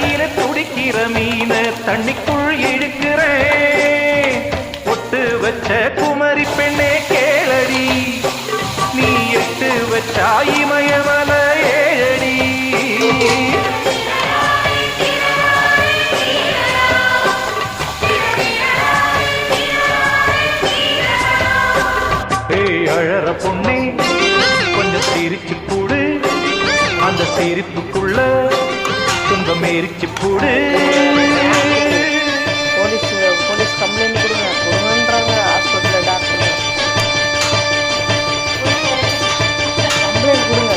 தரையில துடிக்கிற மீன தண்ணிக்குள் இழுக்கிறேன். ஒட்டு வச்ச குமரி பெண்ணே கேளடி, நீ எட்டு வச்சா இமயமல ஏழடி. ஏய் அழற பொண்ணே கொஞ்சம் சிரிச்சு போடு, அந்த சிரிப்புக்குள்ள துன்பம் எரிச்சு போடு. போலீஸ் கம்ப்ளைண்ட் கொடுங்கன்றாங்க ஹாஸ்பிட்டல் டாக்டர். கம்ப்ளைண்ட் கொடுங்க.